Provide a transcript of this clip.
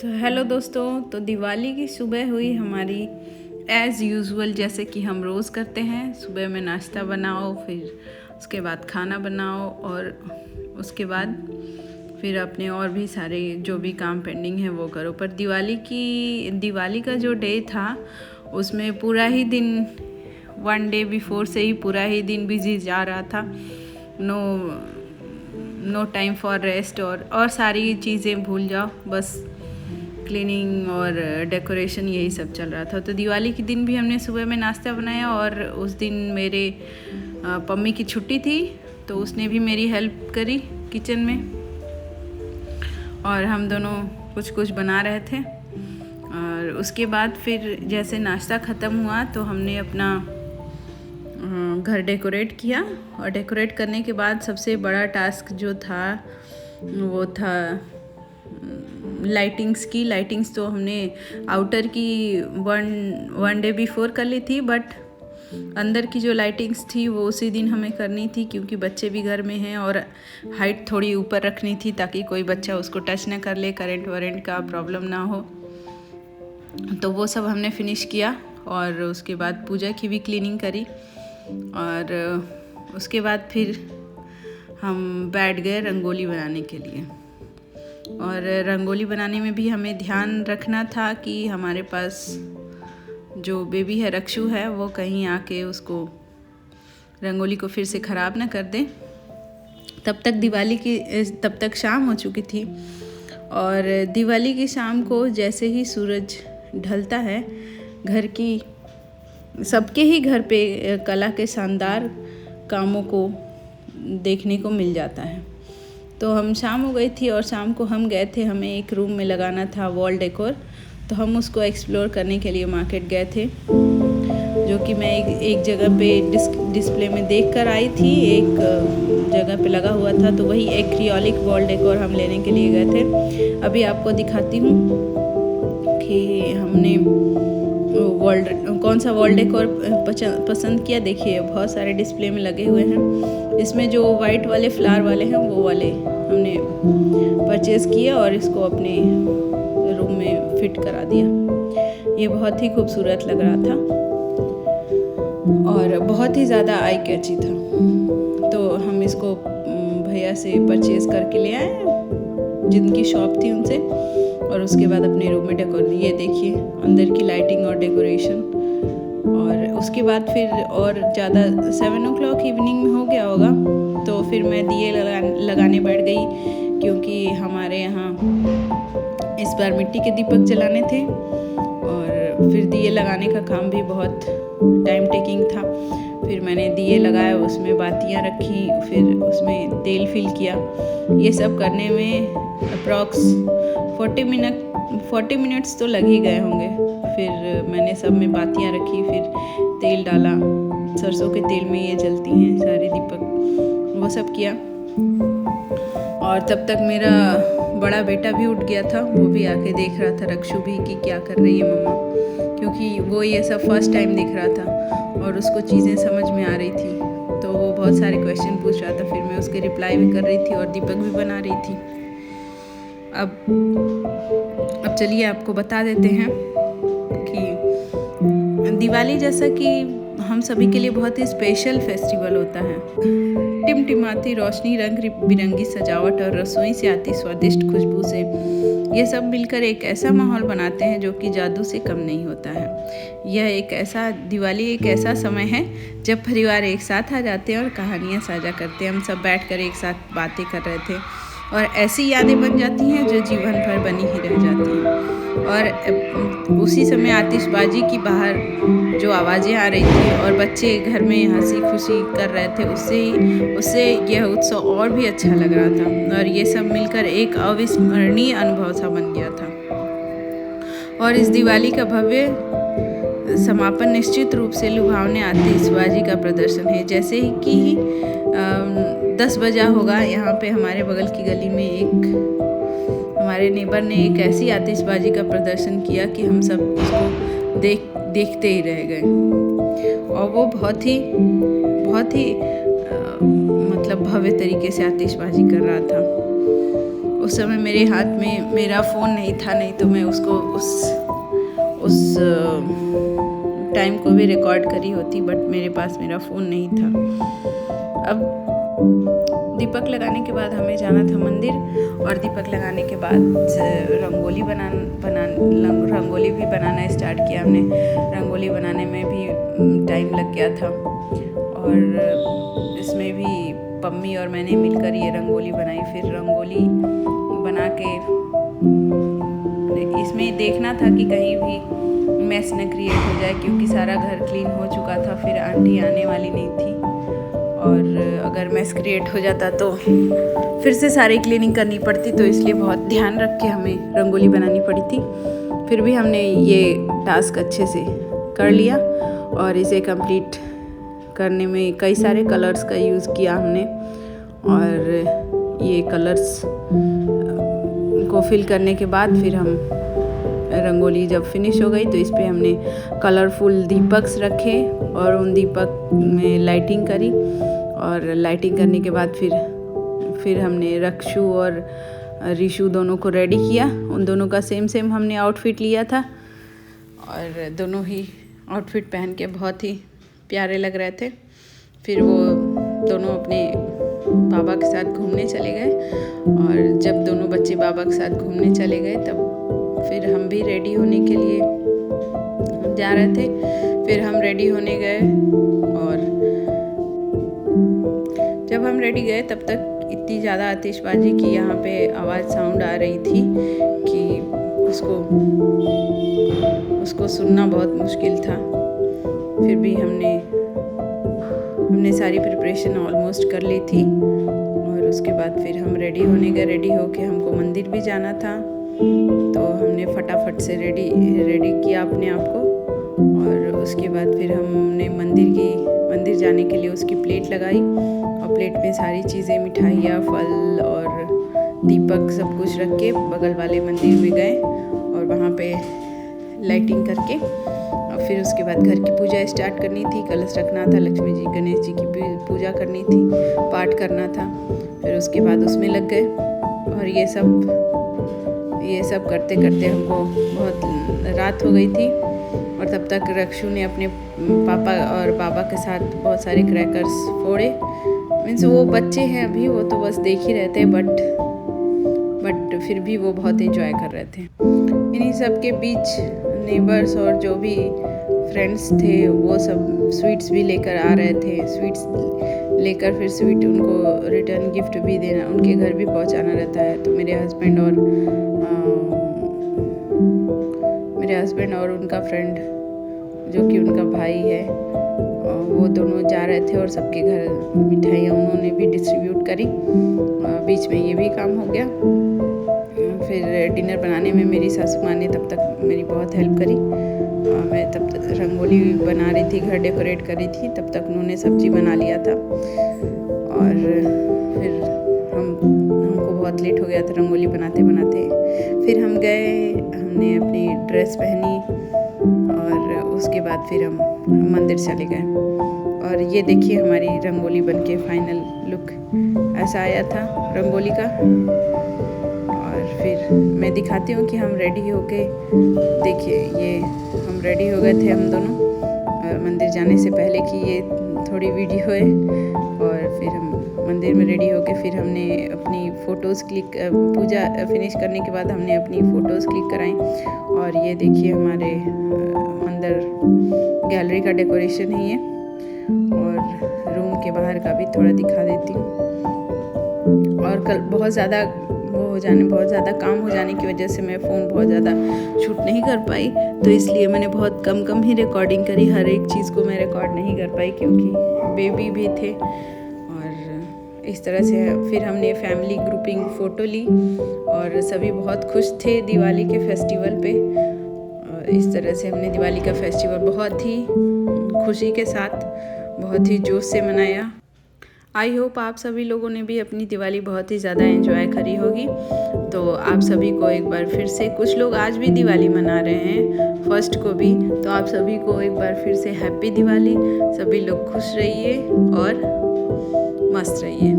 तो हेलो दोस्तों, तो दिवाली की सुबह हुई हमारी एज़ यूजुअल, जैसे कि हम रोज़ करते हैं। सुबह में नाश्ता बनाओ, फिर उसके बाद खाना बनाओ और उसके बाद फिर अपने और भी सारे जो भी काम पेंडिंग है वो करो। पर दिवाली का जो डे था उसमें पूरा ही दिन, वन डे बिफोर से ही पूरा ही दिन बिजी जा रहा था। नो टाइम फॉर रेस्ट और सारी चीज़ें भूल जाओ, बस क्लीनिंग और डेकोरेशन यही सब चल रहा था। तो दिवाली के दिन भी हमने सुबह में नाश्ता बनाया और उस दिन मेरे पम्मी की छुट्टी थी, तो उसने भी मेरी हेल्प करी किचन में और हम दोनों कुछ कुछ बना रहे थे। और उसके बाद फिर जैसे नाश्ता ख़त्म हुआ तो हमने अपना घर डेकोरेट किया। और डेकोरेट करने के बाद सबसे बड़ा टास्क जो था वो था लाइटिंग्स। तो हमने आउटर की वन डे बिफोर कर ली थी, बट अंदर की जो लाइटिंग्स थी वो उसी दिन हमें करनी थी, क्योंकि बच्चे भी घर में हैं और हाइट थोड़ी ऊपर रखनी थी ताकि कोई बच्चा उसको टच ना कर ले, करंट वरेंट का प्रॉब्लम ना हो। तो वो सब हमने फिनिश किया और उसके बाद पूजा की भी क्लीनिंग करी। और उसके बाद फिर हम बैठ गए रंगोली बनाने के लिए। और रंगोली बनाने में भी हमें ध्यान रखना था कि हमारे पास जो बेबी है, रक्षु है, वो कहीं आके उसको रंगोली को फिर से ख़राब ना कर दे। तब तक शाम हो चुकी थी। और दिवाली की शाम को जैसे ही सूरज ढलता है, सबके ही घर पे कला के शानदार कामों को देखने को मिल जाता है। तो हम शाम हो गई थी और शाम को हम गए थे, हमें एक रूम में लगाना था वॉल डेकोर। तो हम उसको एक्सप्लोर करने के लिए मार्केट गए थे, जो कि मैं एक जगह पे डिस्प्ले में देख कर आई थी। एक जगह पे लगा हुआ था, तो वही एक्रियोलिक वॉल डेकोर हम लेने के लिए गए थे। अभी आपको दिखाती हूँ कि हमने कौन सा वॉल डेकोर पसंद किया। देखिए, बहुत सारे डिस्प्ले में लगे हुए हैं। इसमें जो वाइट वाले फ्लावर वाले हैं वो वाले हमने परचेज़ किए और इसको अपने रूम में फिट करा दिया। ये बहुत ही खूबसूरत लग रहा था और बहुत ही ज़्यादा आई कैची था। तो हम इसको भैया से परचेज़ करके ले आए, जिनकी शॉप थी उनसे, और उसके बाद अपने रूम में डेकोर। ये देखिए अंदर की लाइटिंग और डेकोरेशन। और उसके बाद फिर और ज़्यादा 7 o'clock इवनिंग में हो गया होगा, तो फिर मैं दिए लगाने बैठ गई, क्योंकि हमारे यहाँ इस बार मिट्टी के दीपक जलाने थे। और फिर दिए लगाने का काम भी बहुत टाइम टेकिंग था। फिर मैंने दिए लगाए, उसमें बातियाँ रखी, फिर उसमें तेल फिल किया। ये सब करने में अप्रॉक्स 40 मिनट्स तो लग ही गए होंगे। फिर मैंने सब में बातियाँ रखी, फिर तेल डाला, सरसों के तेल में ये जलती हैं सारे दीपक, वो सब किया। और तब तक मेरा बड़ा बेटा भी उठ गया था, वो भी आके देख रहा था रक्षु भी कि क्या कर रही है मम्मा, क्योंकि वो ये सब फर्स्ट टाइम देख रहा था और उसको चीज़ें समझ में आ रही थी। तो वो बहुत सारे क्वेश्चन पूछ रहा था, फिर मैं उसके रिप्लाई भी कर रही थी और दीपक भी बना रही थी। अब चलिए आपको बता देते हैं कि दिवाली, जैसा कि हम सभी के लिए बहुत ही स्पेशल फेस्टिवल होता है। टिमटिमाती रोशनी, रंग बिरंगी सजावट और रसोई से आती स्वादिष्ट खुशबू से ये सब मिलकर एक ऐसा माहौल बनाते हैं जो कि जादू से कम नहीं होता है। दिवाली एक ऐसा समय है जब परिवार एक साथ आ जाते हैं और कहानियाँ साझा करते हैं। हम सब बैठकर एक साथ बातें कर रहे थे और ऐसी यादें बन जाती हैं जो जीवन भर बनी ही रह जाती हैं। और उसी समय आतिशबाजी की बाहर जो आवाज़ें आ रही थी और बच्चे घर में हंसी खुशी कर रहे थे, उससे यह उत्सव और भी अच्छा लग रहा था। और ये सब मिलकर एक अविस्मरणीय अनुभव सा बन गया था। और इस दिवाली का भव्य समापन निश्चित रूप से लुभावने आतिशबाजी का प्रदर्शन है। जैसे ही कि 10 बजा होगा, यहाँ पे हमारे बगल की गली में हमारे नेबर ने एक ऐसी आतिशबाजी का प्रदर्शन किया कि हम सब उसको देखते ही रह गए। और वो बहुत ही मतलब भव्य तरीके से आतिशबाजी कर रहा था। उस समय मेरे हाथ में मेरा फ़ोन नहीं था, नहीं तो मैं उसको उस टाइम को भी रिकॉर्ड करी होती, बट मेरे पास मेरा फ़ोन नहीं था। अब दीपक लगाने के बाद हमें जाना था मंदिर, और दीपक लगाने के बाद रंगोली रंगोली भी बनाना स्टार्ट किया हमने। रंगोली बनाने में भी टाइम लग गया था, और इसमें भी पम्मी और मैंने मिलकर ये रंगोली बनाई। फिर रंगोली बना के इसमें देखना था कि कहीं भी मैस न क्रिएट हो जाए, क्योंकि सारा घर क्लीन हो चुका था, फिर आंटी आने वाली नहीं थी, और अगर मैस क्रिएट हो जाता तो फिर से सारी क्लीनिंग करनी पड़ती, तो इसलिए बहुत ध्यान रख के हमें रंगोली बनानी पड़ी थी। फिर भी हमने ये टास्क अच्छे से कर लिया, और इसे कंप्लीट करने में कई सारे कलर्स का यूज़ किया हमने, और ये कलर्स को फिल करने के बाद फिर हम रंगोली जब फिनिश हो गई तो इस पे हमने कलरफुल दीपक्स रखे, और उन दीपक में लाइटिंग करी, और लाइटिंग करने के बाद फिर हमने रक्षु और ऋषु दोनों को रेडी किया। उन दोनों का सेम हमने आउटफिट लिया था, और दोनों ही आउटफिट पहन के बहुत ही प्यारे लग रहे थे। फिर वो दोनों अपने बाबा के साथ घूमने चले गए, और जब दोनों बच्चे बाबा के साथ घूमने चले गए तब फिर हम भी रेडी होने के लिए जा रहे थे। फिर हम रेडी होने गए, और जब हम रेडी गए तब तक इतनी ज़्यादा आतिशबाजी की यहाँ पे आवाज़ साउंड आ रही थी कि उसको सुनना बहुत मुश्किल था। फिर भी हमने सारी प्रिपरेशन ऑलमोस्ट कर ली थी, और उसके बाद फिर हम रेडी होने गए। रेडी होके हमको मंदिर भी जाना था, तो हमने फटाफट से रेडी किया अपने आप को, और उसके बाद फिर हमने मंदिर जाने के लिए उसकी प्लेट लगाई, और प्लेट में सारी चीज़ें, मिठाइयाँ, फल और दीपक सब कुछ रख के बगल वाले मंदिर में गए, और वहाँ पे लाइटिंग करके, और फिर उसके बाद घर की पूजा स्टार्ट करनी थी। कलश रखना था, लक्ष्मी जी गणेश जी की पूजा करनी थी, पाठ करना था। फिर उसके बाद उसमें लग गए, और ये सब करते करते हमको बहुत रात हो गई थी। और तब तक रक्षु ने अपने पापा और बाबा के साथ बहुत सारे क्रैकर्स फोड़े। मीन्स वो बच्चे हैं अभी, वो तो बस देख ही रहते हैं, बट फिर भी वो बहुत एंजॉय कर रहे थे। इन्हीं सब के बीच नेबर्स और जो भी फ्रेंड्स थे वो सब स्वीट्स भी लेकर आ रहे थे। स्वीट्स लेकर फिर स्वीट उनको रिटर्न गिफ्ट भी देना, उनके घर भी पहुंचाना रहता है। तो मेरे हस्बैंड और उनका फ्रेंड जो कि उनका भाई है, वो दोनों जा रहे थे, और सबके घर मिठाइयाँ उन्होंने भी डिस्ट्रीब्यूट करी। बीच में ये भी काम हो गया। फिर डिनर बनाने में मेरी सासू माँ ने तब तक मेरी बहुत हेल्प करी। मैं तब तक रंगोली बना रही थी, घर डेकोरेट कर रही थी, तब तक उन्होंने सब्जी बना लिया था। और फिर हमको बहुत लेट हो गया था रंगोली बनाते बनाते। फिर हम गए, हमने अपनी ड्रेस पहनी, और उसके बाद फिर हम मंदिर चले गए। और ये देखिए हमारी रंगोली बनके फाइनल लुक ऐसा आया था रंगोली का। और फिर मैं दिखाती हूँ कि हम रेडी होके, देखिए ये हम रेडी हो गए थे हम दोनों मंदिर जाने से पहले की ये थोड़ी वीडियो है। और फिर हम मंदिर में रेडी होके फिर हमने अपनी फ़ोटोज़ पूजा फिनिश करने के बाद हमने अपनी फ़ोटोज़ क्लिक कराई। और ये देखिए हमारे अंदर गैलरी का डेकोरेशन है ये, और रूम के बाहर का भी थोड़ा दिखा देती हूँ। और कल बहुत ज़्यादा काम हो जाने की वजह से मैं फ़ोन बहुत ज़्यादा शूट नहीं कर पाई, तो इसलिए मैंने बहुत कम ही रिकॉर्डिंग करी। हर एक चीज़ को मैं रिकॉर्ड नहीं कर पाई क्योंकि बेबी भी थे। और इस तरह से फिर हमने फैमिली ग्रुपिंग फ़ोटो ली, और सभी बहुत खुश थे दिवाली के फेस्टिवल पे। और इस तरह से हमने दिवाली का फेस्टिवल बहुत ही खुशी के साथ, बहुत ही जोश से मनाया। आई होप आप सभी लोगों ने भी अपनी दिवाली बहुत ही ज़्यादा एंजॉय करी होगी। तो आप सभी को एक बार फिर से, कुछ लोग आज भी दिवाली मना रहे हैं, फर्स्ट को भी, तो आप सभी को एक बार फिर से हैप्पी दिवाली। सभी लोग खुश रहिए और मस्त रहिए।